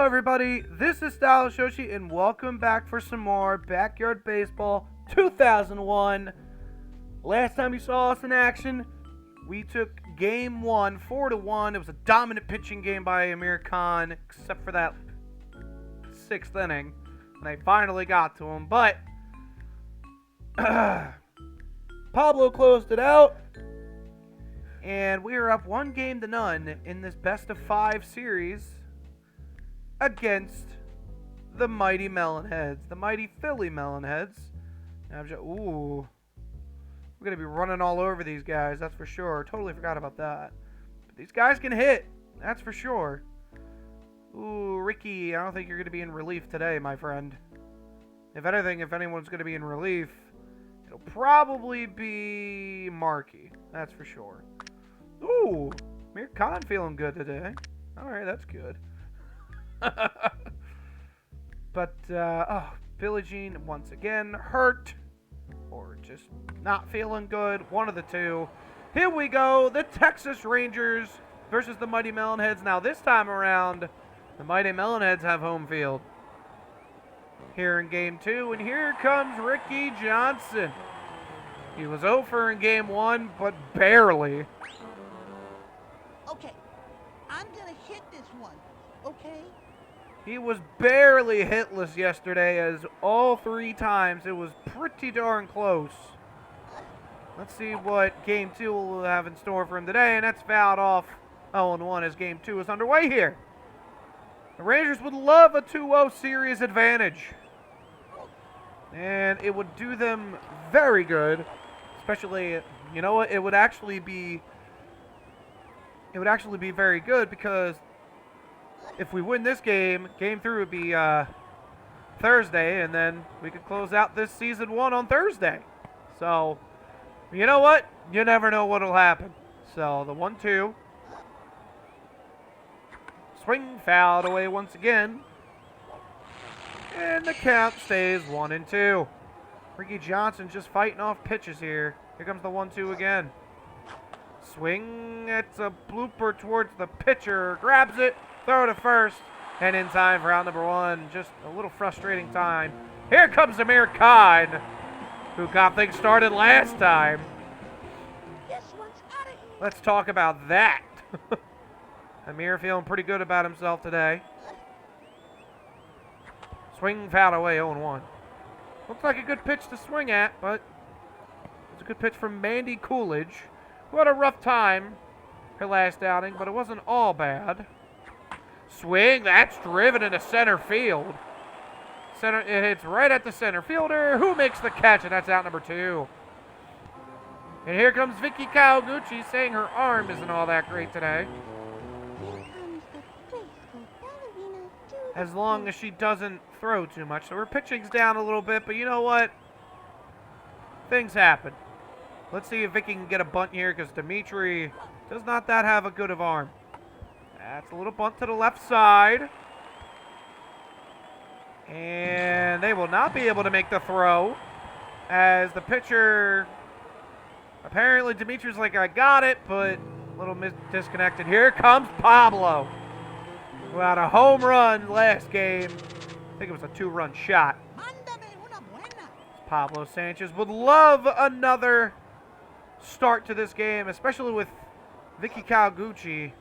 Hello everybody, this is Style Shoshi and welcome back for some more Backyard Baseball 2001. Last time you saw us in action, we took game 1, 4-1. It was a dominant pitching game by Amir Khan, except for that 6th inning. And they finally got to him, but Pablo closed it out. And we are up 1-0 in this best-of-5 series against the Mighty Melonheads, the Mighty Philly Melonheads. Ooh, we're going to be running all over these guys, that's for sure. Totally forgot about that. But these guys can hit, that's for sure. Ooh, Ricky, I don't think you're going to be in relief today, my friend. If anything, if anyone's going to be in relief, it'll probably be Marky, that's for sure. Ooh, Amir Khan feeling good today. Alright, that's good. But, Billie Jean once again hurt, or just not feeling good, one of the two. Here we go, the Texas Rangers versus the Mighty Melonheads. Now this time around, the Mighty Melonheads have home field here in game 2, and here comes Ricky Johnson. He was over in game 1, but barely. Okay, I'm gonna hit this one, okay? He was barely hitless yesterday, as all 3 times it was pretty darn close. Let's see what Game 2 will have in store for him today, and that's fouled off 0-1 as Game 2 is underway here. The Rangers would love a 2-0 series advantage, and it would do them very good, especially, you know what, it would actually be very good because if we win this game, Game 3 would be Thursday, and then we could close out this Season 1 on Thursday. So, you know what? You never know what'll happen. So, the 1-2. Swing fouled away once again. And the count stays 1-2. Ricky Johnson just fighting off pitches here. Here comes the 1-2 again. Swing, it's a blooper towards the pitcher, grabs it, throw to first, and in time for out number 1. Just a little frustrating time. Here comes Amir Khan, who got things started last time. This one's out of here. Let's talk about that. Amir feeling pretty good about himself today. Swing foul away, 0-1. Looks like a good pitch to swing at, but it's a good pitch from Mandy Coolidge, who had a rough time her last outing, but it wasn't all bad. Swing, that's driven into center field. It hits right at the center fielder, who makes the catch, and that's out number 2. And here comes Vicky Kawaguchi, saying her arm isn't all that great today. Here comes the graceful ballerina to the As long as she doesn't throw too much. So her pitching's down a little bit, but you know what? Things happen. Let's see if Vicky can get a bunt here, because Dimitri does not have a good of arm. That's a little bunt to the left side. And they will not be able to make the throw, as the pitcher, apparently Dimitri's like, I got it, but a little disconnected. Here comes Pablo, who had a home run last game. I think it was a 2-run shot. Mándame una buena. Pablo Sanchez would love another start to this game, especially with Vicky Kawaguchi.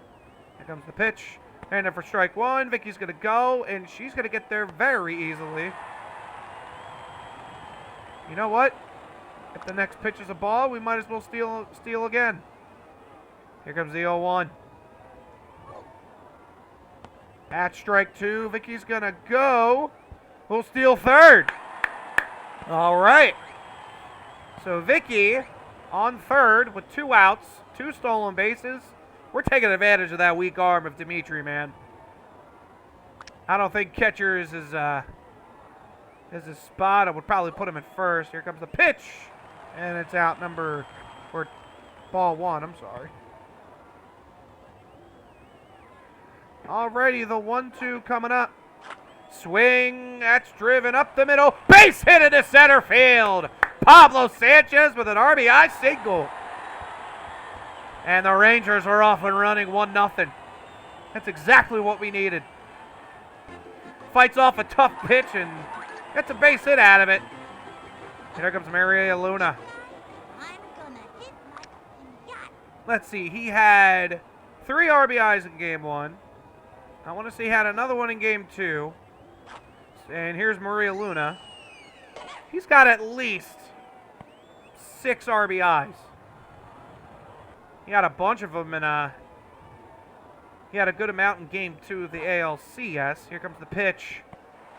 Here comes the pitch. And then for strike 1, Vicky's going to go, and she's going to get there very easily. You know what? If the next pitch is a ball, we might as well steal again. Here comes the 0-1. At strike 2, Vicky's going to go. We'll steal third. All right. So Vicky on third with 2 outs, 2 stolen bases. We're taking advantage of that weak arm of Dimitri, man. I don't think catcher is his spot. I would probably put him at first. Here comes the pitch. And it's out or ball 1, I'm sorry. Alrighty, the 1-2 coming up. Swing, that's driven up the middle. Base hit into center field. Pablo Sanchez with an RBI single. And the Rangers are off and running 1-0. That's exactly what we needed. fights off a tough pitch and gets a base hit out of it. Here comes Maria Luna. I'm gonna hit like a yacht. Let's see, he had 3 RBIs in game 1. I want to say he had another one in game 2. And here's Maria Luna. He's got at least 6 RBIs. He had a bunch of them in he had a good amount in game 2 of the ALCS. Here comes the pitch.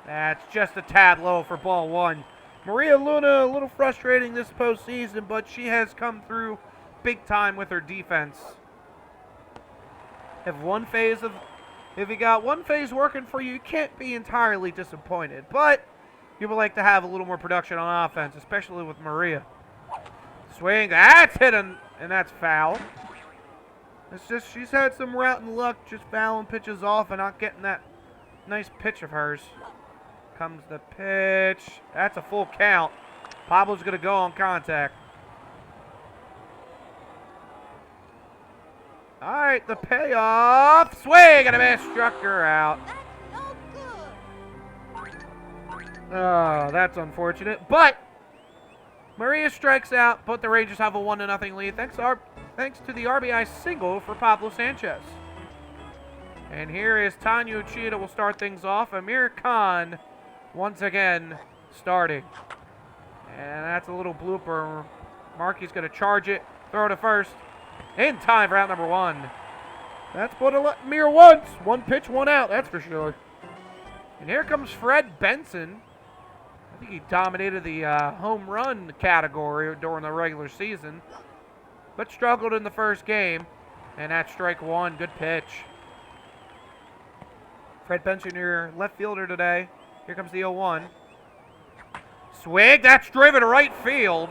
That's just a tad low for ball 1. Maria Luna, a little frustrating this postseason, but she has come through big time with her defense. If you got one phase working for you, you can't be entirely disappointed. But you would like to have a little more production on offense, especially with Maria. Swing, that's hit, and that's foul. It's just she's had some rotten luck just fouling pitches off and not getting that nice pitch of hers. Comes the pitch. That's a full count. Pablo's going to go on contact. All right, the payoff. Swing and a miss. Struck her out. That's no good. Oh, that's unfortunate. But Maria strikes out, but the Rangers have a 1-0 lead. Thanks to the RBI single for Pablo Sanchez. And here is Tanya Uchida will start things off. Amir Khan once again starting. And that's a little blooper. Markey's going to charge it, throw to first. In time for out number 1. That's what Amir wants. 1 pitch, 1 out, that's for sure. And here comes Fred Benson. I think he dominated the home run category during the regular season, but struggled in the first game. And that's strike 1. Good pitch. Fred Benson, your left fielder today. Here comes the 0-1. Swing, that's driven to right field.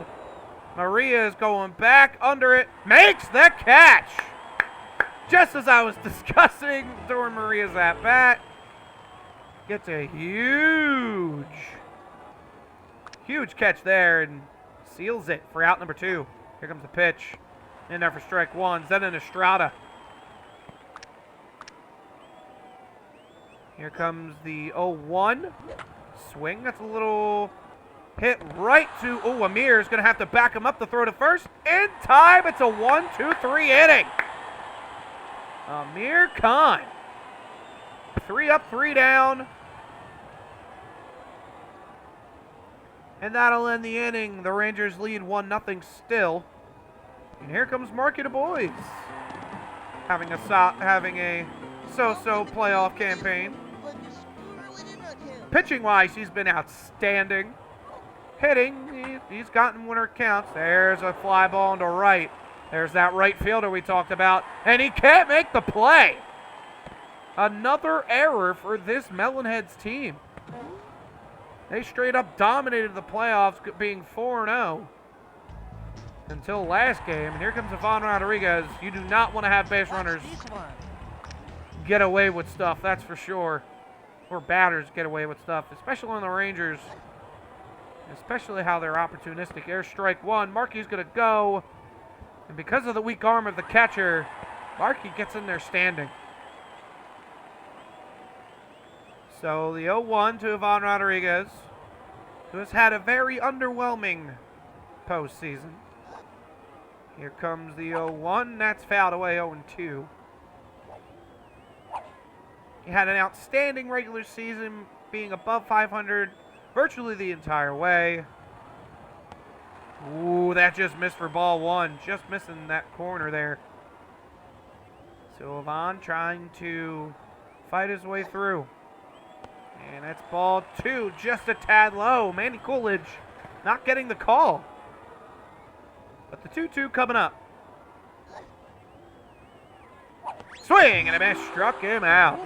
Maria is going back under it. Makes the catch. Just as I was discussing during Maria's at-bat. Gets a huge catch there and seals it for out number 2. Here comes the pitch. In there for strike 1. Zenon Estrada. Here comes the 0-1. Swing. That's a little hit right to... Oh, Amir is going to have to back him up to throw to first. In time. It's a 1-2-3 inning. Amir Khan. 3 up, 3 down. And that'll end the inning. The Rangers lead 1-0 still. And here comes Marky Du Bois. Having a so-so playoff campaign. Pitching-wise, he's been outstanding. Hitting, he's gotten winner counts. There's a fly ball into right. There's that right fielder we talked about. And he can't make the play. Another error for this Melonheads team. They straight up dominated the playoffs, being 4-0 until last game. And here comes Ivan Rodriguez. You do not want to have base runners get away with stuff, that's for sure. Or batters get away with stuff, especially on the Rangers. Especially how they're opportunistic. There's strike 1. Markey's going to go. And because of the weak arm of the catcher, Markey gets in there standing. So the 0-1 to Ivan Rodriguez, who has had a very underwhelming postseason. Here comes the 0-1. That's fouled away, 0-2. He had an outstanding regular season, being above 500 virtually the entire way. Ooh, that just missed for ball 1. Just missing that corner there. So Ivan trying to fight his way through. And that's ball 2, just a tad low. Manny Coolidge not getting the call. But the 2-2 coming up. Swing and a miss, struck him out.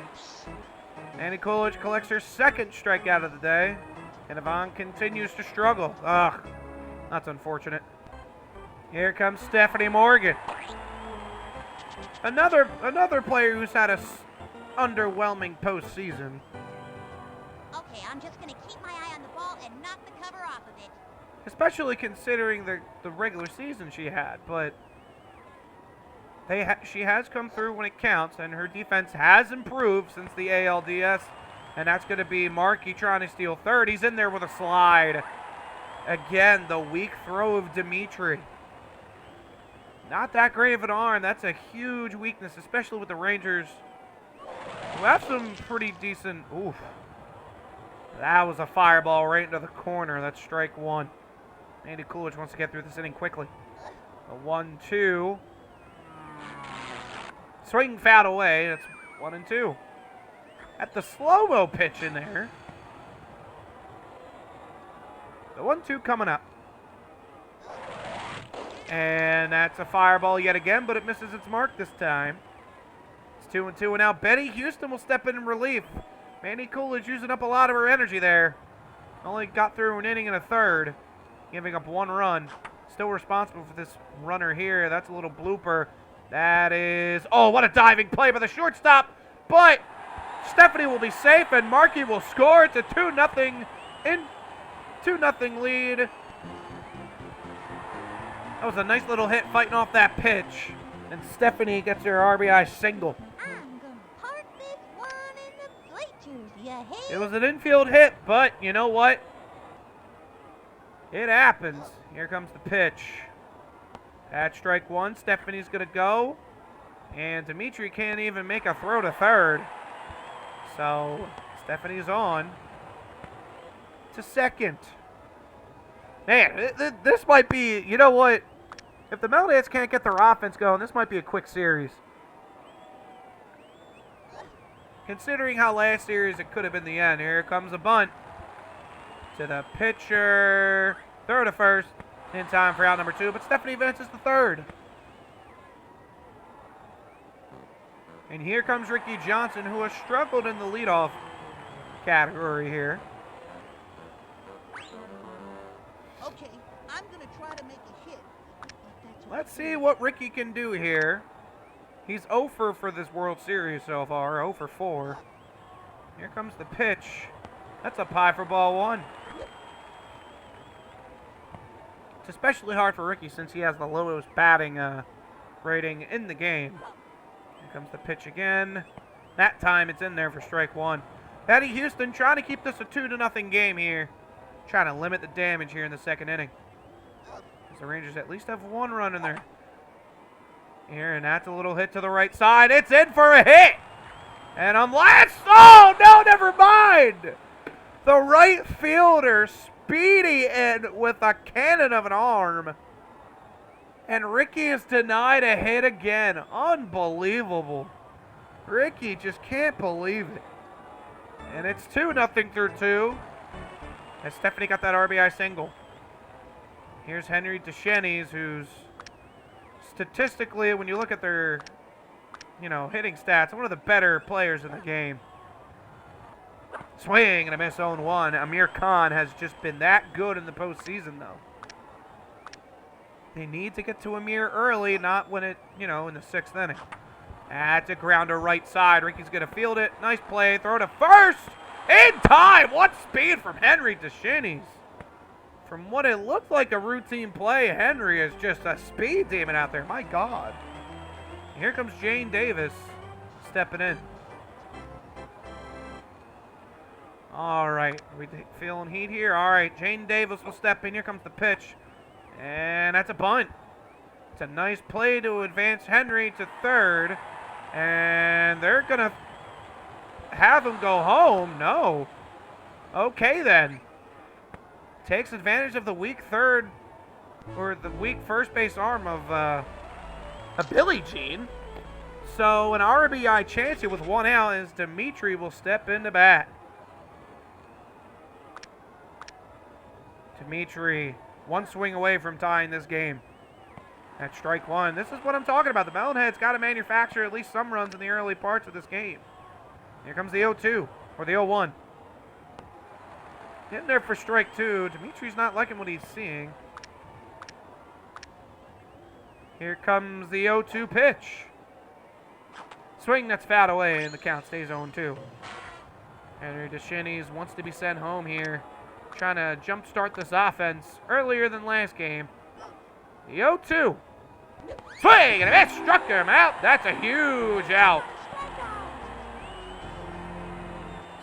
Manny Coolidge collects her 2nd strikeout of the day. And Ivan continues to struggle. Ugh, that's unfortunate. Here comes Stephanie Morgan. Another player who's had a underwhelming postseason. Okay, I'm just gonna keep my eye on the ball and knock the cover off of it. Especially considering the regular season she had, but she has come through when it counts, and her defense has improved since the ALDS And that's going to be Markey trying to steal third. He's in there with a slide. Again, the weak throw of Dimitri. Not that great of an arm. That's a huge weakness, especially with the Rangers, who have some pretty decent... Oof. That was a fireball right into the corner. That's strike one. Andy Coolidge wants to get through this inning quickly. A 1-2. Swing fouled away. That's 1-2. At the slow-mo pitch in there. The 1-2 coming up. And that's a fireball yet again, but it misses its mark this time. It's 2-2, and now Betty Houston will step in relief. Mandy Coolidge using up a lot of her energy there. Only got through an inning and a third, giving up one run. Still responsible for this runner here. That's a little blooper. That is... Oh, what a diving play by the shortstop. But Stephanie will be safe, and Markey will score. It's a 2-0 lead. That was a nice little hit fighting off that pitch. And Stephanie gets her RBI single. I'm gonna park this one in the bleachers, you hear? It was an infield hit, but you know what? It happens. Here comes the pitch. At strike one, Stephanie's going to go. And Dimitri can't even make a throw to third. So, Stephanie's on to second. Man, this might be, you know what? If the Melonheads can't get their offense going, this might be a quick series. Considering how last series it could have been the end. Here comes a bunt to the pitcher. Throw to first. In time for out number 2, but Stephanie advances to third. And here comes Ricky Johnson, who has struggled in the leadoff category here. Okay, I'm gonna try to make a hit. Let's see what Ricky can do here. He's 0 for this World Series so far, 0 for 4. Here comes the pitch. That's a pie for ball one. It's especially hard for Ricky since he has the lowest batting rating in the game. Here comes the pitch again. That time it's in there for strike one. Betty Houston trying to keep this a 2-0 game here. Trying to limit the damage here in the second inning. As the Rangers at least have one run in there. Here, and that's a little hit to the right side. It's in for a hit! And unless... Oh, no, never mind! The right fielder speedy in with a cannon of an arm. And Ricky is denied a hit again. Unbelievable. Ricky just can't believe it. And it's 2-0 through 2. As Stephanie got that RBI single. Here's Henry DeShennies, who's statistically, when you look at their, hitting stats, one of the better players in the game. Swing and a miss, 0-1. Amir Khan has just been that good in the postseason, though. They need to get to Amir early, not when it, in the 6th inning. That's a grounder right side. Ricky's going to field it. Nice play. Throw to first. In time. What speed from Henry DeShennies. From what it looked like a routine play, Henry is just a speed demon out there. My God. Here comes Jane Davis stepping in. All right. Are we feeling heat here? All right. Jane Davis will step in. Here comes the pitch. And that's a bunt. It's a nice play to advance Henry to third. And they're going to have him go home. No. Okay, then. Takes advantage of the weak third, or the weak first base arm of a Billie Jean. So an RBI chance here with one out as Dimitri will step into bat. Dimitri, one swing away from tying this game. At strike one. This is what I'm talking about. The Melonheads got to manufacture at least some runs in the early parts of this game. Here comes the 0-2, or the 0-1. Getting there for strike two. Dimitri's not liking what he's seeing. Here comes the 0-2 pitch. Swing that's fouled away, and the count stays 0-2. Henry DeShennies wants to be sent home here. Trying to jumpstart this offense earlier than last game. The 0-2. Swing and a miss. Struck him out. That's a huge out.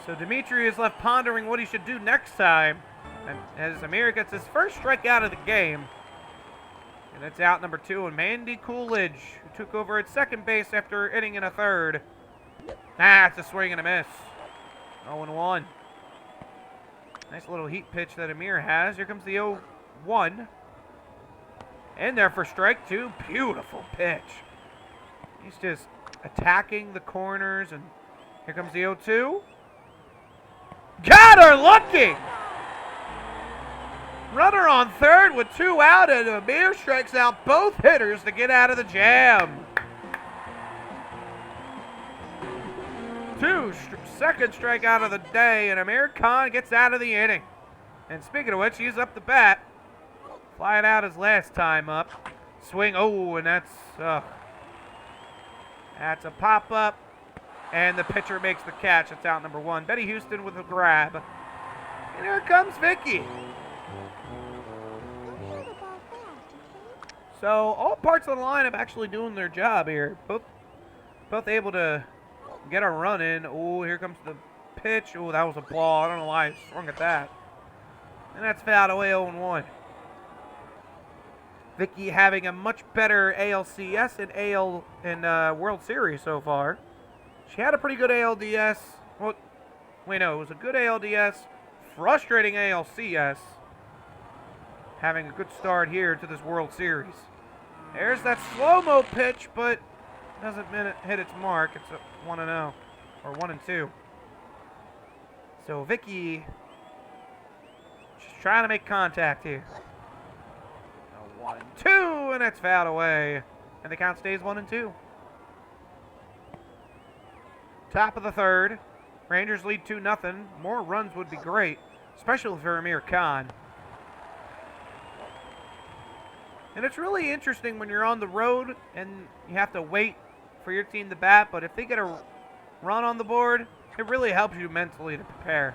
So Dimitri is left pondering what he should do next time. And as Amir gets his first strikeout of the game. And it's out number 2, and Mandy Coolidge, who took over at second base after inning in a third. That's a swing and a miss. 0-1. Nice little heat pitch that Amir has. Here comes the 0-1. In there for strike 2. Beautiful pitch. He's just attacking the corners, and here comes the 0-2. Got her looking! Runner on third with 2 out, and Amir strikes out both hitters to get out of the jam. Second strikeout of the day, and Amir Khan gets out of the inning. And speaking of which, he's up the bat. Fly it out his last time up. Swing, oh, and that's a pop-up. And the pitcher makes the catch. It's out number 1. Betty Houston with a grab. And here comes Vicky. So all parts of the lineup actually doing their job here. Both able to get a run in. Oh, here comes the pitch. Oh, that was a ball. I don't know why I swung at that. And that's fouled away 0-1. Vicky having a much better ALCS and World Series so far. She had a pretty good ALDS. Well, wait, no, it was a good ALDS. Frustrating ALCS. Having a good start here to this World Series. There's that slow-mo pitch, but doesn't hit its mark. It's a 1-0, or 1-2. So Vicky, she's trying to make contact here. 1-2, and it's fouled away. And the count stays 1-2. Top of the third. Rangers lead 2-0. More runs would be great, especially for Amir Khan. And it's really interesting when you're on the road and you have to wait for your team to bat, but if they get a run on the board, it really helps you mentally to prepare.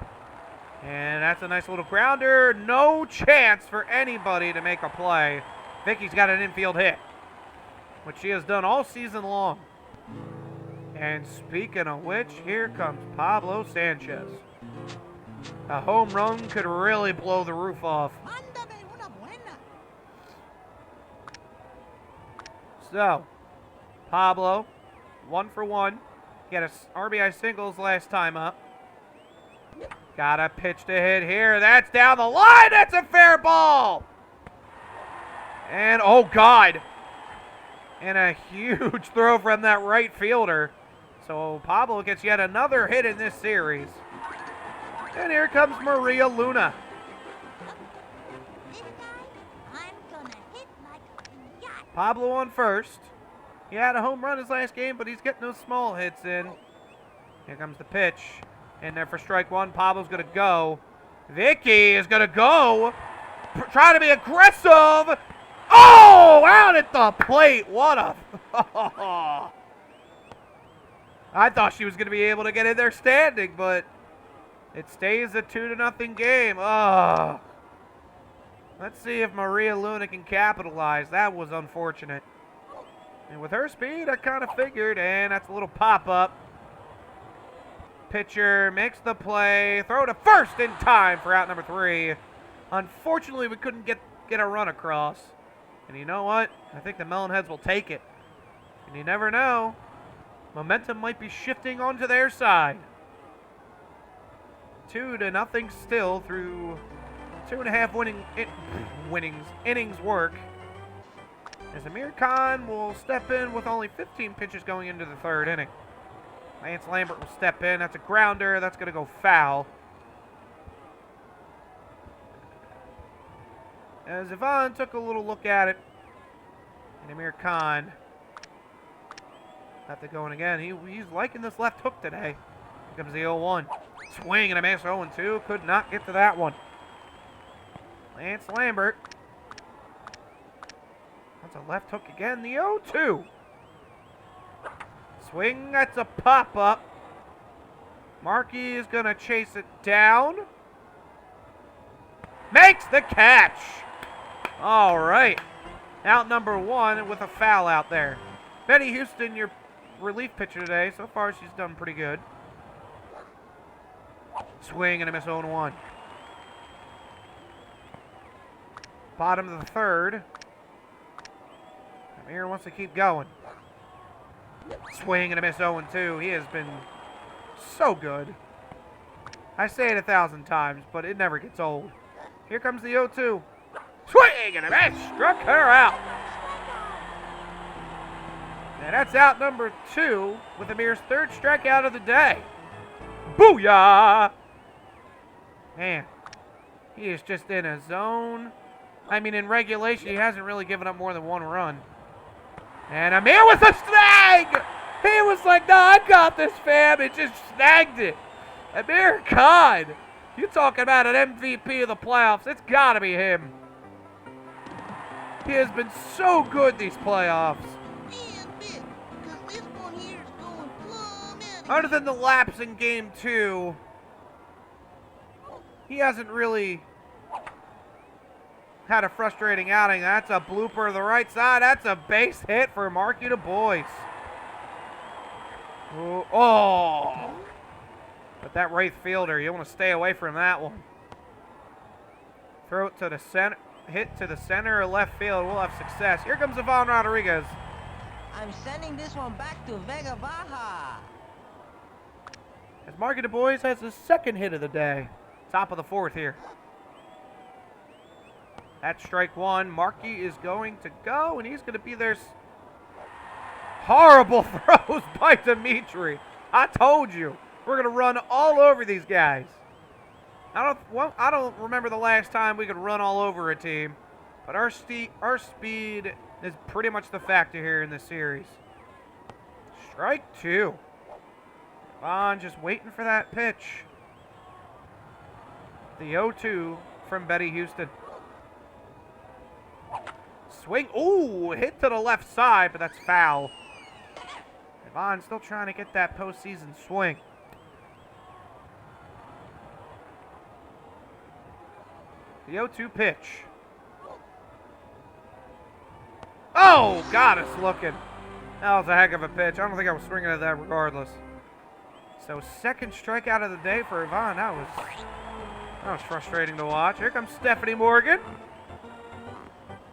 And that's a nice little grounder. No chance for anybody to make a play. Vicky's got an infield hit, which she has done all season long. And speaking of which, here comes Pablo Sanchez. A home run could really blow the roof off. So, Pablo, 1 for 1. He had a RBI singles last time up. Got a pitch to hit here. That's down the line. That's a fair ball. And, oh, God. And a huge throw from that right fielder. So, Pablo gets yet another hit in this series. And here comes Maria Luna. Pablo on first. He had a home run his last game, but he's getting those small hits in. Here comes the pitch. In there for strike 1. Pablo's going to go. Vicky is going to go. Trying to be aggressive. Oh, out at the plate. What a... I thought she was going to be able to get in there standing, but it stays a 2-0 game. Oh. Let's see if Maria Luna can capitalize. That was unfortunate. And with her speed, I kind of figured. And that's a little pop-up. Pitcher makes the play. Throw to first in time for out number 3. Unfortunately, we couldn't get a run across. And you know what? I think the Melonheads will take it. And you never know. Momentum might be shifting onto their side. 2-0 still through 2.5 innings work. As Amir Khan will step in with only 15 pitches going into the third inning. Lance Lambert will step in. That's a grounder. That's going to go foul. As Yvonne took a little look at it. And Amir Khan got to going again. He's liking this left hook today. Here comes the 0-1. Swing and a miss. 0-2. Could not get to that one. Lance Lambert. That's a left hook again. The 0-2. Swing. That's a pop-up. Markey is going to chase it down. Makes the catch. All right. Out number 1 with a foul out there. Betty Houston, your relief pitcher today. So far, she's done pretty good. Swing and a miss, 0-1. Bottom of the third. Amir wants to keep going. Swing and a miss, 0-2. He has been so good. I say it 1,000 times, but it never gets old. Here comes the 0-2. Swing and a miss. Struck her out. And that's out number 2 with Amir's 3rd strikeout of the day. Booyah! Man, he is just in a zone. I mean, in regulation, he hasn't really given up more than 1 run. And Amir with a snag! He was like, no, I got this, fam. It just snagged it. Amir Khan. You talking about an MVP of the playoffs. It's got to be him. He has been so good these playoffs. Other than the lapse in Game 2, he hasn't really had a frustrating outing. That's a blooper to the right side. That's a base hit for Marky Du Bois. Oh! But that right fielder, you want to stay away from that one. Throw it to the center. Hit to the center or left field. We'll have success. Here comes Ivan Rodriguez. I'm sending this one back to Vega Baja. As Marky Du Bois has his 2nd hit of the day. Top of the 4th here. That's strike 1. Marky is going to go, and he's going to be there. Horrible throws by Dimitri. I told you. We're going to run all over these guys. I don't remember the last time we could run all over a team, but our speed is pretty much the factor here in this series. Strike 2. Vaughn just waiting for that pitch. The 0-2 from Betty Houston. Swing. Ooh, hit to the left side, but that's foul. Vaughn still trying to get that postseason swing. The 0-2 pitch. Oh, got us looking. That was a heck of a pitch. I don't think I was swinging at that regardless. So 2nd strikeout of the day for Ivan. That was frustrating to watch. Here comes Stephanie Morgan.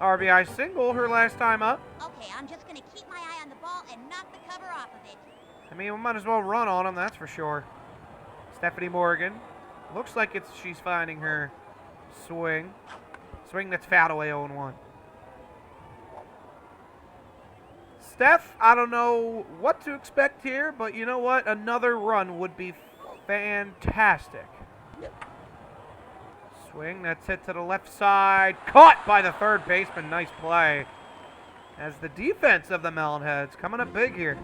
RBI single, her last time up. Okay, I'm just gonna keep my eye on the ball and knock the cover off of it. I mean, we might as well run on him, that's for sure. Stephanie Morgan. Looks like she's finding her swing. Swing that's fouled away, 0-1. Steph, I don't know what to expect here, but you know what? Another run would be fantastic. Swing, that's hit to the left side. Caught by the 3rd baseman. Nice play. As the defense of the Melonheads coming up big here.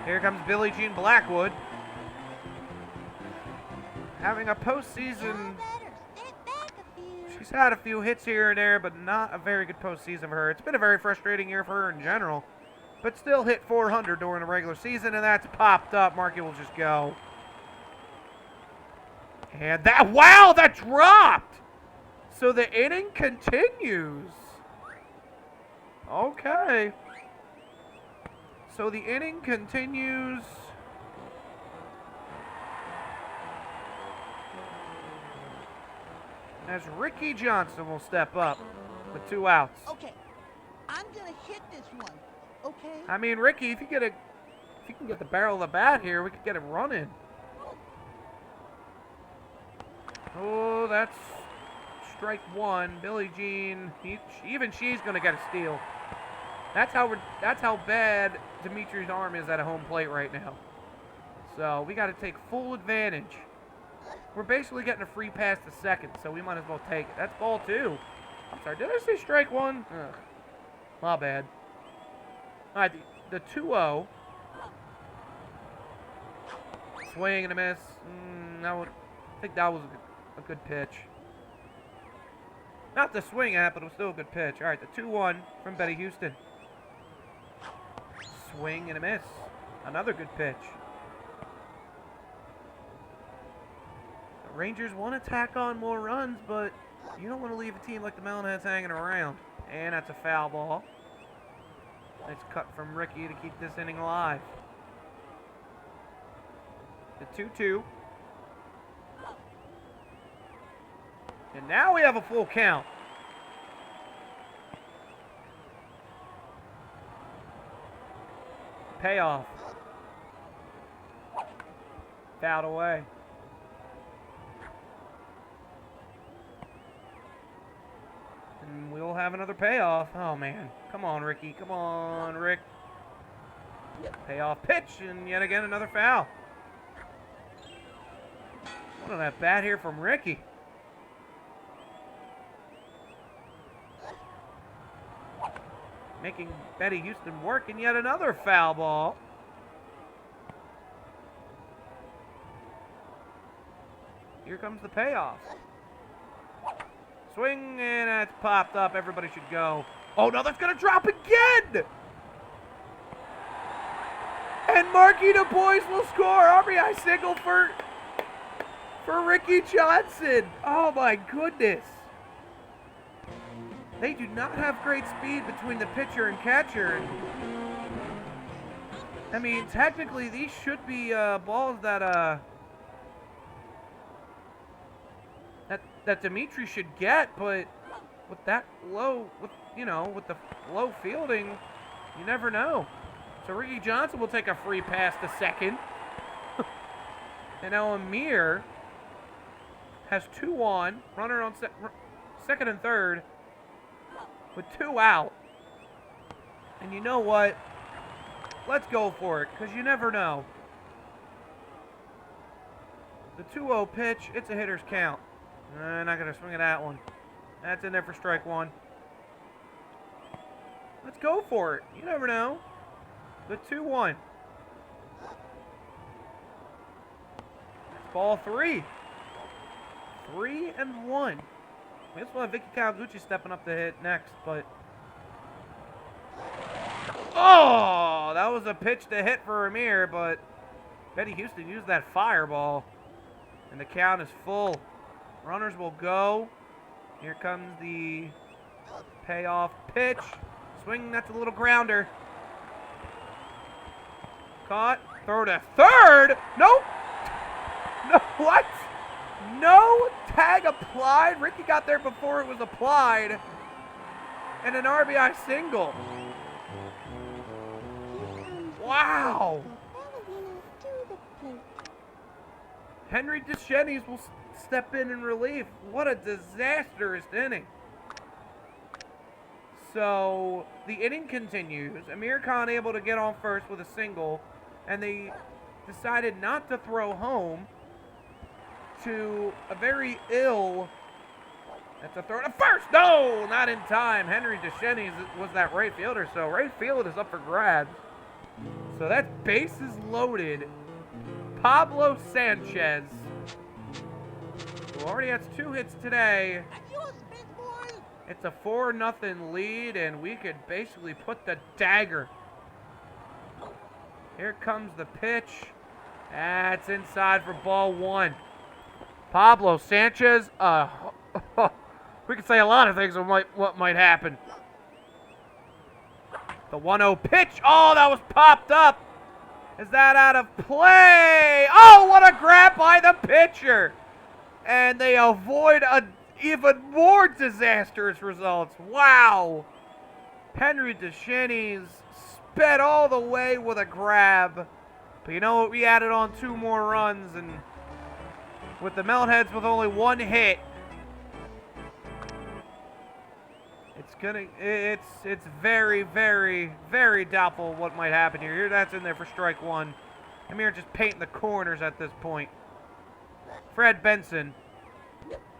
Here comes Billie Jean Blackwood. Having a postseason. She's had a few hits here and there, but not a very good postseason for her. It's been a very frustrating year for her in general. But still hit 400 during the regular season, and that's popped up. Marky will just go. And that, wow, that dropped. So the inning continues. Okay. So the inning continues. As Ricky Johnson will step up with 2 outs. Okay, I'm gonna hit this one. Okay. I mean, Ricky, if you can get the barrel of the bat here, we could get him running. Oh, that's strike 1. Billie Jean, even she's gonna get a steal. That's how bad Dimitri's arm is at a home plate right now. So we got to take full advantage. We're basically getting a free pass to 2nd, so we might as well take it. That's ball 2. I'm sorry, did I say strike 1? Ugh. My bad. All right, the 2-0. Swing and a miss. I think that was a good pitch. Not the swing at, but it was still a good pitch. All right, the 2-1 from Betty Houston. Swing and a miss. Another good pitch. The Rangers want to tack on more runs, but you don't want to leave a team like the Melonheads hanging around. And that's a foul ball. Nice cut from Ricky to keep this inning alive. The 2-2. And now we have a full count. Payoff. Fouled away. And we'll have another payoff. Oh, man. Come on, Ricky. Come on, Rick. Payoff pitch, and yet again another foul. What on that bat here from Ricky? Making Betty Houston work, and yet another foul ball. Here comes the payoff. Swing, and that's popped up. Everybody should go. Oh, no, that's going to drop again! And Marky Du Bois will score. RBI single for Ricky Johnson. Oh, my goodness. They do not have great speed between the pitcher and catcher. I mean, technically, these should be balls that that Dimitri should get, but with that low, with the low fielding, you never know. So Ricky Johnson will take a free pass to second, and now Amir has 2 on, runner on second and third, with 2 out. And you know what? Let's go for it, because you never know. The 2-0 pitch, it's a hitter's count. Not going to swing at that one. That's in there for strike 1. Let's go for it. You never know. The 2-1. That's ball 3. 3-1. We just want Vicky Kawaguchi stepping up to hit next, but... Oh! That was a pitch to hit for Amir, but Betty Houston used that fireball. And the count is full. Runners will go. Here comes the payoff pitch. Swing, that's a little grounder. Caught. Throw to third. Nope. No, what? No tag applied. Ricky got there before it was applied. And an RBI single. Wow. Henry DeShennies will step in relief. What a disastrous inning. So the inning continues. Amir Khan able to get on first with a single, and they decided not to throw home to a very ill. That's a throw to first. No, not in time. Henry DeShennies was that right fielder, so right field is up for grabs. So that's bases loaded. Pablo Sanchez, who already has 2 hits today. It's a 4-0 lead, and we could basically put the dagger. Here comes the pitch. That's inside for ball 1. Pablo Sanchez, we could say a lot of things on what might happen. The 1-0 pitch. Oh, that was popped up. Is that out of play? Oh, what a grab by the pitcher. And they avoid even more disastrous results. Wow. Henry DeShennies sped all the way with a grab. But you know what? We added on 2 more runs, and with the Melonheads with only 1 hit, it's very, very, very doubtful what might happen here. Here, that's in there for strike 1. Amir just painting the corners at this point. Fred Benson.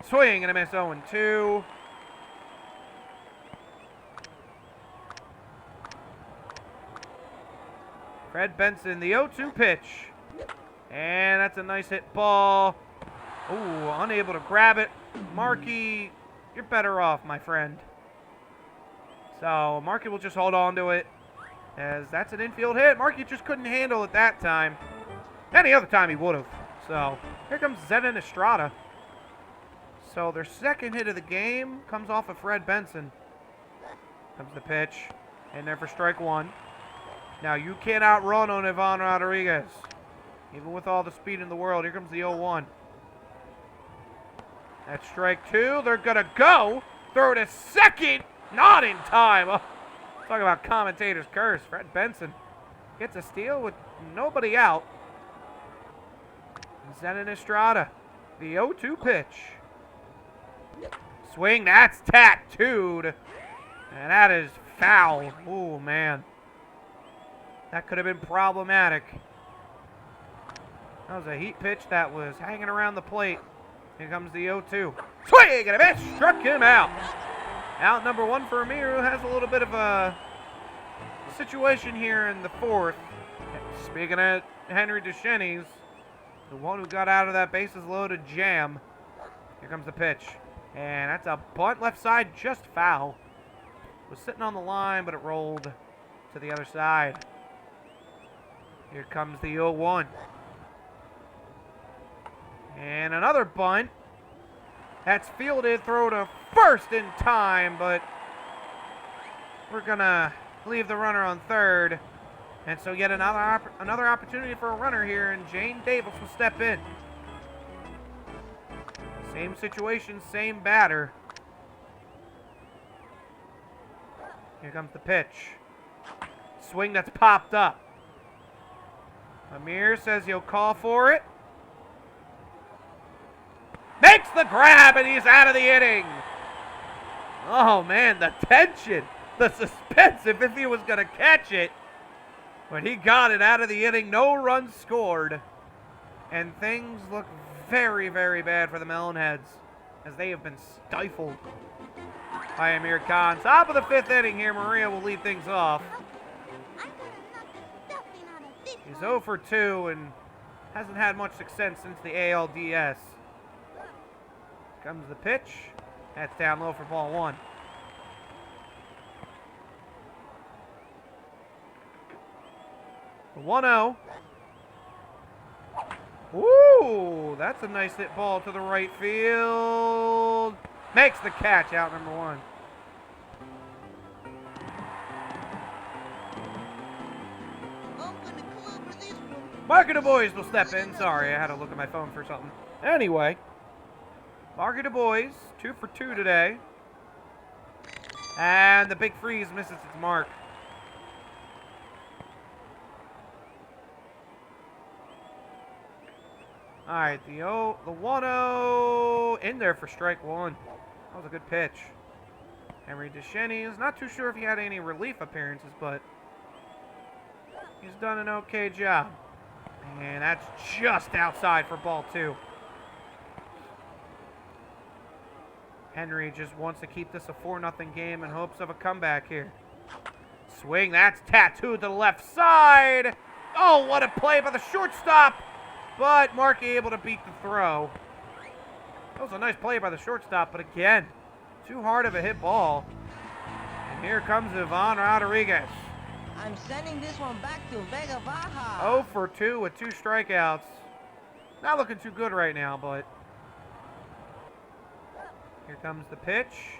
Swing and a miss, 0-2. Fred Benson, the 0-2 pitch. And that's a nice hit ball. Ooh, unable to grab it. Marky, you're better off, my friend. So Marky will just hold on to it, as that's an infield hit. Marky just couldn't handle it that time. Any other time he would have. So here comes Zedin Estrada. So their second hit of the game comes off of Fred Benson. Comes the pitch, and there for strike 1. Now you can't outrun on Ivan Rodriguez, even with all the speed in the world. Here comes the 0-1. That's strike two. They're going to go. Throw to second. Not in time. Oh, talk about commentator's curse. Fred Benson gets a steal with nobody out. Zenon Estrada, the 0-2 pitch. Swing, that's tattooed. And that is foul. Oh, man. That could have been problematic. That was a heat pitch that was hanging around the plate. Here comes the 0-2. Swing and a miss. Struck him out. Out number one for Amir, who has a little bit of a situation here in the fourth. Speaking of Henry Deschenys, the one who got out of that bases loaded jam. Here comes the pitch. And that's a bunt left side, just foul. Was sitting on the line, but it rolled to the other side. Here comes the 0-1. And another bunt. That's fielded, throw to first in time, but we're going to leave the runner on third. And so yet another opportunity for a runner here, and Jane Davis will step in. Same situation, same batter. Here comes the pitch. Swing that's popped up. Amir says he'll call for it. Makes the grab, and he's out of the inning. Oh, man, the tension, the suspense if he was going to catch it. But he got it out of the inning. No runs scored. And things look very, very bad for the Melonheads as they have been stifled by Amir Khan. Top of the fifth inning here. Maria will lead things off. I'm gonna knock the stuffing out of this He's one. 0 for 2 and hasn't had much success since the ALDS. Comes the pitch. That's down low for ball one. The 1-0. Ooh, that's a nice hit ball to the right field. Makes the catch, out number one. I'm gonna cover this one. Mark Du Bois will step in. Sorry, I had to look at my phone for something. Anyway, Mark Du Bois, 2 for 2 today. And the big freeze misses its mark. All right, the 1-0 in there for strike one. That was a good pitch. Henry Deschenys, not too sure if he had any relief appearances, but he's done an okay job. And that's just outside for ball two. Henry just wants to keep this a 4-0 game in hopes of a comeback here. Swing, that's tattooed to the left side. Oh, what a play by the shortstop. But Markey able to beat the throw. That was a nice play by the shortstop, but again, too hard of a hit ball. And here comes Ivan Rodriguez. I'm sending this one back to Vega Baja. 0 for 2 with 2 strikeouts. Not looking too good right now, but here comes the pitch.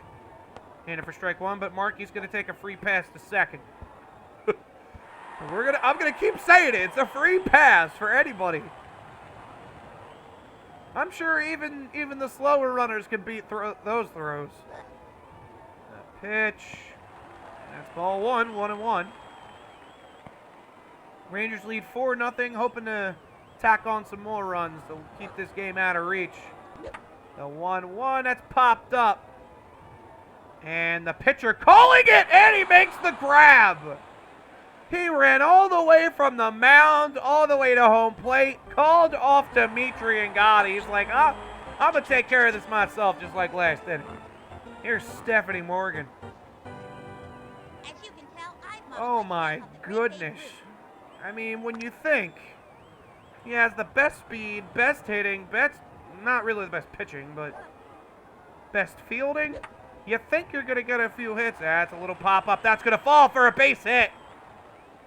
And for strike one, but Markey's going to take a free pass to second. I'm gonna keep saying it. It's a free pass for anybody. I'm sure even the slower runners can beat those throws. The pitch. That's ball one, 1-1. Rangers lead 4-0, hoping to tack on some more runs to keep this game out of reach. The 1-1, that's popped up. And the pitcher calling it, and he makes the grab. He ran all the way from the mound, all the way to home plate, called off Dimitri and got it. He's like, I'm going to take care of this myself, just like last inning. Here's Stephanie Morgan. As you can tell, I've Oh my goodness. I mean, when you think he has the best speed, best hitting, not really the best pitching, but best fielding, you think you're going to get a few hits. That's a little pop-up. That's going to fall for a base hit.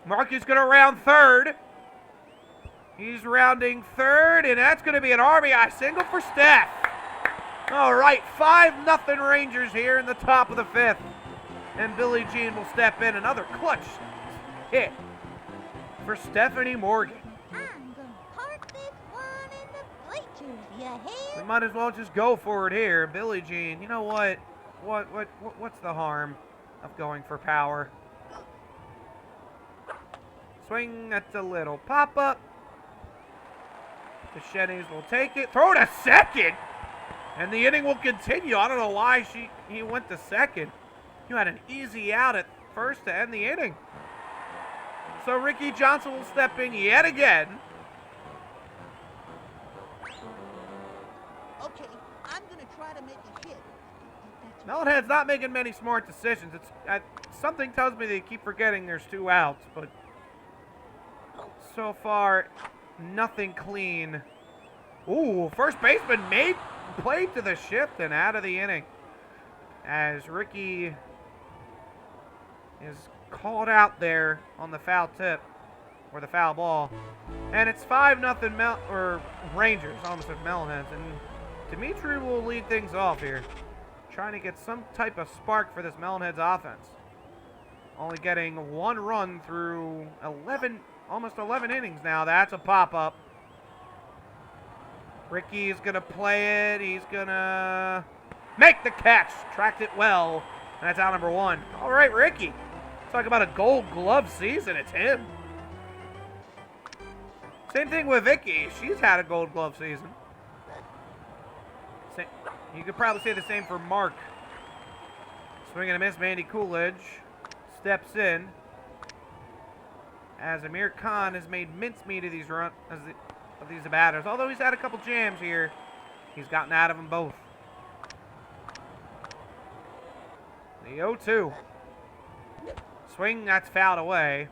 Markey's going to round third. He's rounding third, and that's going to be an RBI single for Steph. All right, 5-0 Rangers here in the top of the fifth. And Billie Jean will step in. Another clutch hit for Stephanie Morgan. I'm gonna park this one in the bleachers, you hear? We might as well just go for it here. Billie Jean, you know what? What's the harm of going for power? Swing, that's a little pop-up. The Shennies will take it. Throw to second! And the inning will continue. I don't know why he went to second. You had an easy out at first to end the inning. So Ricky Johnson will step in yet again. Okay, I'm gonna try to make a hit. Melonhead's not making many smart decisions. Something tells me they keep forgetting there's 2 outs, but so far, nothing clean. Ooh, first baseman played to the shift and out of the inning. As Ricky is called out there on the foul tip, or the foul ball. And it's 5-0 Rangers, almost like Melonheads. And Dimitri will lead things off here, trying to get some type of spark for this Melonheads offense. Only getting 1 run through almost 11 innings now. That's a pop-up. Ricky is going to play it. He's going to make the catch. Tracked it well. And that's out number 1. All right, Ricky. Talk about a gold glove season. It's him. Same thing with Vicky. She's had a gold glove season. You could probably say the same for Mark. Swing and a miss. Mandy Coolidge steps in. As Amir Khan has made mincemeat of these batters. Although he's had a couple jams here, he's gotten out of them both. The 0-2. Swing, that's fouled away.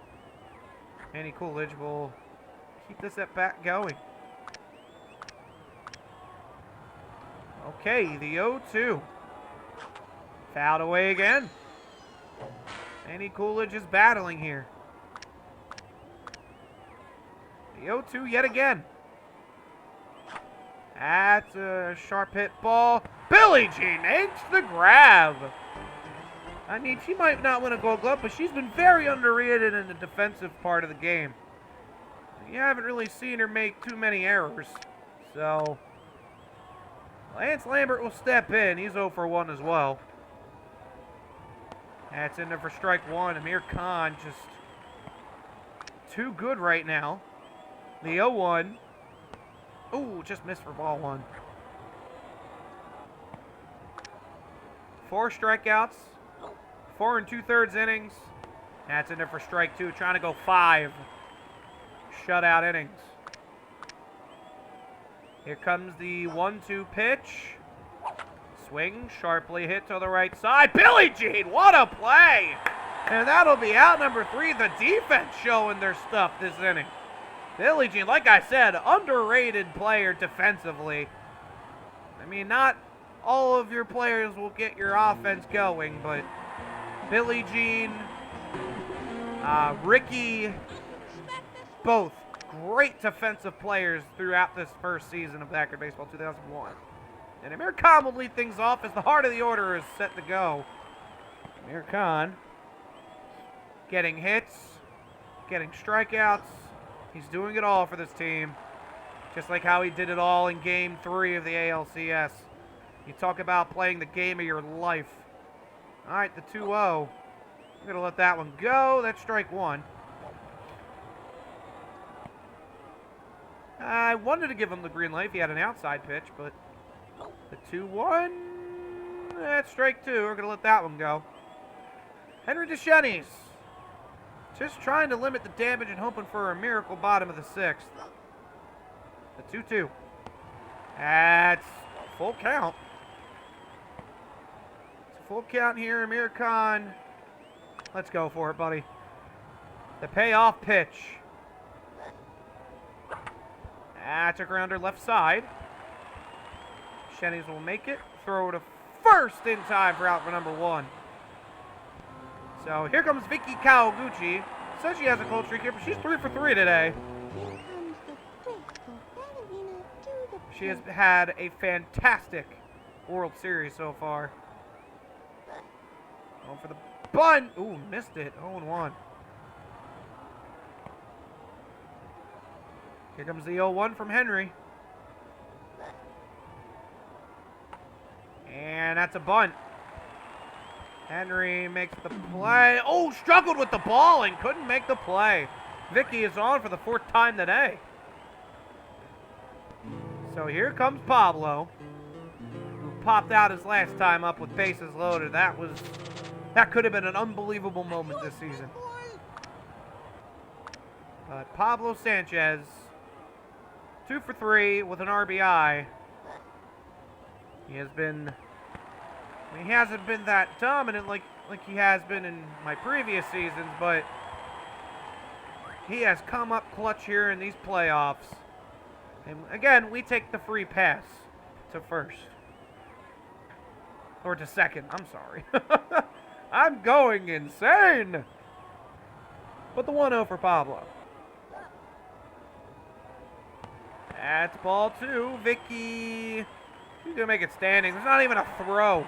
Mandy Coolidge will keep this at bat going. Okay, the 0-2. Fouled away again. Mandy Coolidge is battling here. The 0-2 yet again. That's a sharp hit ball. Billie Jean makes the grab. I mean, she might not win a gold glove, but she's been very underrated in the defensive part of the game. You haven't really seen her make too many errors. So, Lance Lambert will step in. He's 0 for 1 as well. That's in there for strike 1. Amir Khan just too good right now. The 0-1. Ooh, just missed for ball 1. 4 strikeouts. 4 2/3 innings. That's in there for strike 2. Trying to go 5 shutout innings. Here comes the 1-2 pitch. Swing, sharply hit to the right side. Billie Jean, what a play! And that'll be out number 3. The defense showing their stuff this inning. Billie Jean, like I said, underrated player defensively. I mean, not all of your players will get your offense going, but Billie Jean, Ricky, both great defensive players throughout this first season of Backyard Baseball 2001. And Amir Khan will lead things off as the heart of the order is set to go. Amir Khan getting hits, getting strikeouts. He's doing it all for this team, just like how he did it all in Game 3 of the ALCS. You talk about playing the game of your life. All right, the 2-0. I'm going to let that one go. That's strike 1. I wanted to give him the green light if he had an outside pitch, but the 2-1, that's strike 2. We're going to let that one go. Henry DeShennies just trying to limit the damage and hoping for a miracle bottom of the 6th. The 2-2. That's full count. It's a full count here, Amir Khan. Let's go for it, buddy. The payoff pitch. That's a grounder left side. Shennies will make it. Throw to first in time for out for number 1. So here comes Vicky Kawaguchi. Says she has a cold streak here, but she's 3 for 3 today. She has had a fantastic World Series so far. Going for the bunt. Ooh, missed it. 0-1. Here comes the 0-1 from Henry. And that's a bunt. Henry makes the play. Oh, struggled with the ball and couldn't make the play. Vicky is on for the 4th time today. So here comes Pablo, who popped out his last time up with bases loaded. That could have been an unbelievable moment this season. But Pablo Sanchez, 2 for 3 with an RBI. He hasn't been that dominant like he has been in my previous seasons, but he has come up clutch here in these playoffs. And again, we take the free pass to first. Or to second, I'm sorry. I'm going insane! But the 1-0 for Pablo. That's ball 2. Vicky. She's going to make it standing. There's not even a throw.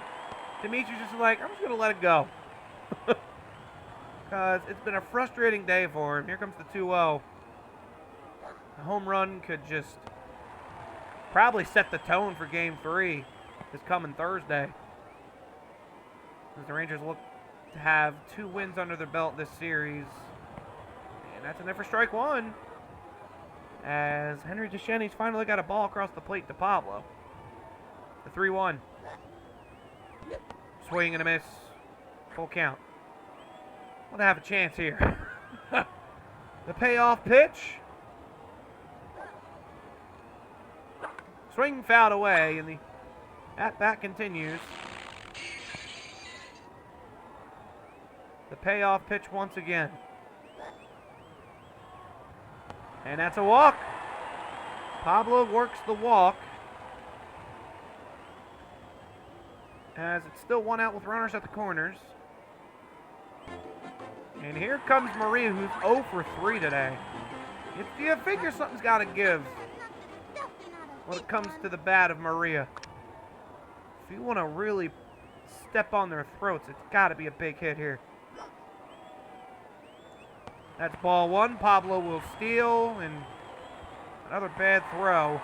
Dimitri's just like, I'm just going to let it go. Because it's been a frustrating day for him. Here comes the 2-0. A home run could just probably set the tone for Game 3 this coming Thursday. As the Rangers look to have 2 wins under their belt this series. And that's enough for strike 1. As Henry Deschenys finally got a ball across the plate to Pablo. The 3-1. Swing and a miss. Full count. Want to have a chance here. The payoff pitch. Swing fouled away, and the at-bat continues. The payoff pitch once again. And that's a walk. Pablo works the walk. As it's still 1 out with runners at the corners. And here comes Maria, who's 0 for 3 today. You figure something's got to give when it comes to the bat of Maria. If you want to really step on their throats, it's got to be a big hit here. That's ball 1. Pablo will steal, and another bad throw.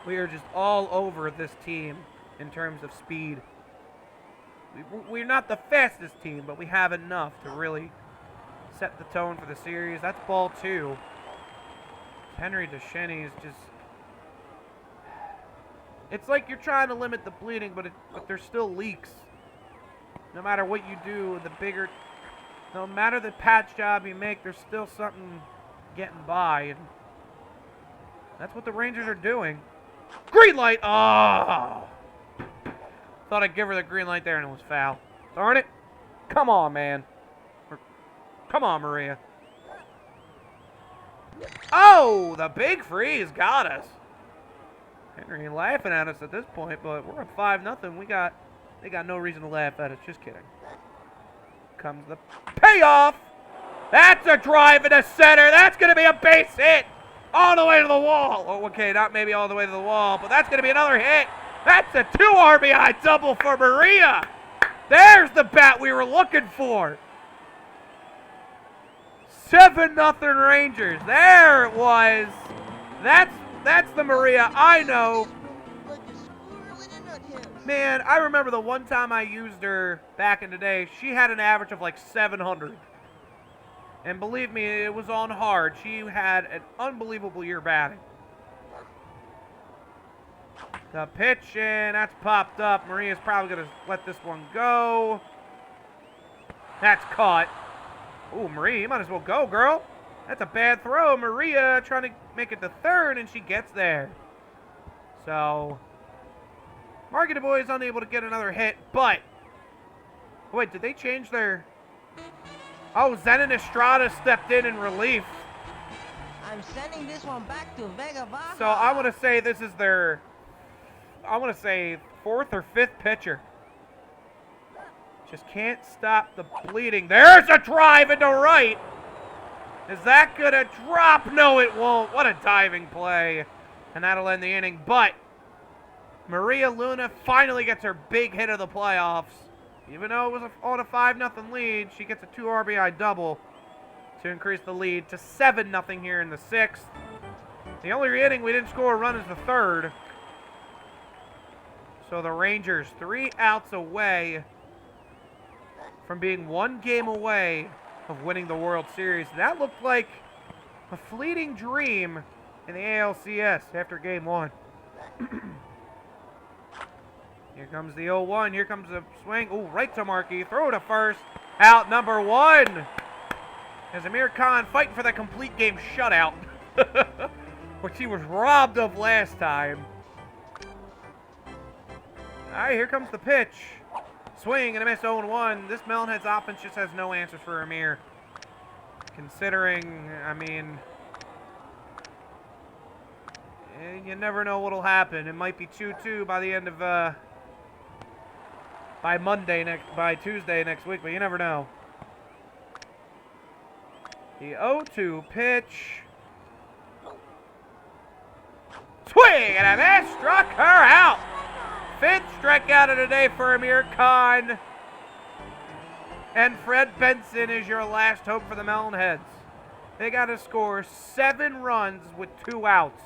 We are just all over this team in terms of speed. We're not the fastest team, but we have enough to really set the tone for the series. That's ball 2. Henry Deschenys just... It's like you're trying to limit the bleeding, but there's still leaks. No matter what you do, no matter the patch job you make, there's still something getting by. And that's what the Rangers are doing. Green light! Oh! Thought I'd give her the green light there, and it was foul. Darn it. Come on, man. Come on, Maria. Oh, the big freeze got us. Henry laughing at us at this point, but we're up 5-0. They got no reason to laugh at us. Just kidding. Comes the payoff. That's a drive into center. That's going to be a base hit all the way to the wall. Oh, okay, not maybe all the way to the wall, but that's going to be another hit. That's a 2 RBI double for Maria. There's the bat we were looking for. 7-0 Rangers. There it was. That's the Maria I know. Like a squirrel in a nuthouse. Man, I remember the one time I used her back in the day, she had an average of like 700. And believe me, it was on hard. She had an unbelievable year batting. The pitch, and that's popped up. Maria's probably going to let this one go. That's caught. Ooh, Maria, you might as well go, girl. That's a bad throw. Maria trying to make it to third, and she gets there. So, Marky the Boy is unable to get another hit, but... Wait, did they change their... Oh, Zenon Estrada stepped in relief. I'm sending this one back to Vega Baja. So I want to say this is their... I want to say 4th or 5th pitcher. Just can't stop the bleeding. There's a drive into right. Is that going to drop? No, it won't. What a diving play. And that'll end the inning. But Maria Luna finally gets her big hit of the playoffs. Even though it was on a 5-0 lead, she gets a 2 RBI double to increase the lead to 7-0 here in the 6th. The only inning we didn't score a run is the 3rd. So the Rangers 3 outs away from being 1 game away of winning the World Series. That looked like a fleeting dream in the ALCS after game 1. Here comes the 0-1. Here comes the swing. Ooh, right to Markey. Throw to first. Out number 1. As Amir Khan fighting for that complete game shutout, which he was robbed of last time. All right, here comes the pitch. Swing and a miss, 0-1. This Melonheads offense just has no answers for Amir. Considering, I mean, you never know what'll happen. It might be 2-2 by the end of, by Tuesday next week, but you never know. The 0-2 pitch. Swing and a miss, struck her out. 5th strikeout of the day for Amir Khan. And Fred Benson is your last hope for the Melonheads. They got to score 7 runs with 2 outs.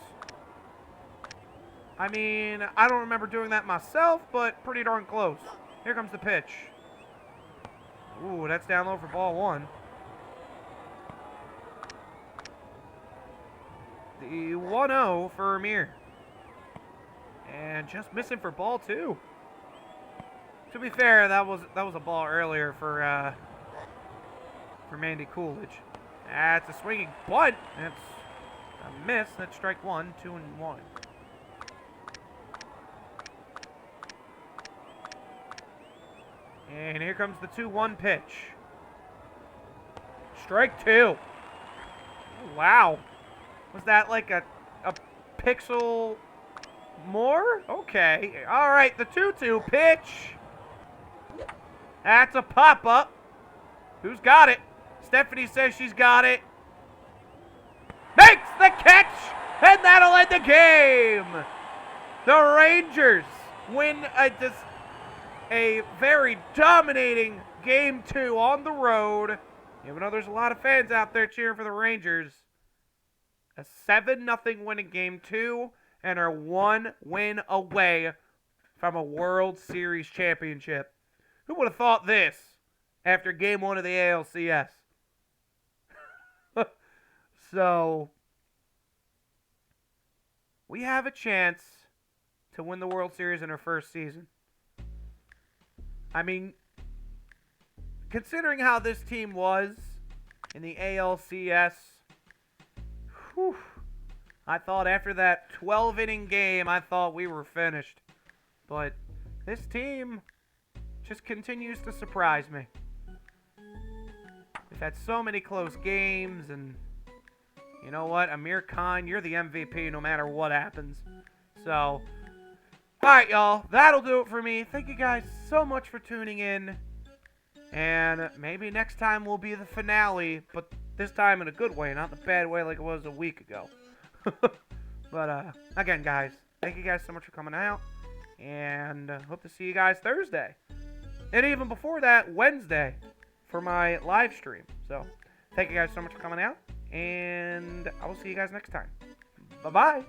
I mean, I don't remember doing that myself, but pretty darn close. Here comes the pitch. Ooh, that's down low for ball 1. The 1-0 for Amir. And just missing for ball 2. To be fair, that was a ball earlier for Mandy Coolidge. That's a swinging bunt. That's a miss. That's strike 1, 2-1. And here comes the 2-1 pitch. Strike 2. Wow. Was that like a pixel more? Okay. All right, the 2-2 pitch. That's a pop-up. Who's got it? Stephanie says she's got it. Makes the catch, and that'll end the game. The Rangers win a very dominating Game 2 on the road. Even though there's a lot of fans out there cheering for the Rangers. A 7-0 win in Game 2, and are 1 win away from a World Series championship. Who would have thought this after Game 1 of the ALCS? So, we have a chance to win the World Series in our first season. I mean, considering how this team was in the ALCS, whew, I thought after that 12-inning game, I thought we were finished. But this team just continues to surprise me. We've had so many close games, and you know what? Amir Khan, you're the MVP no matter what happens. So, alright, y'all. That'll do it for me. Thank you guys so much for tuning in. And maybe next time will be the finale, but this time in a good way, not the bad way like it was a week ago. But, again, guys, thank you guys so much for coming out. And hope to see you guys Thursday. And even before that, Wednesday for my live stream. So, thank you guys so much for coming out. And I will see you guys next time. Bye-bye.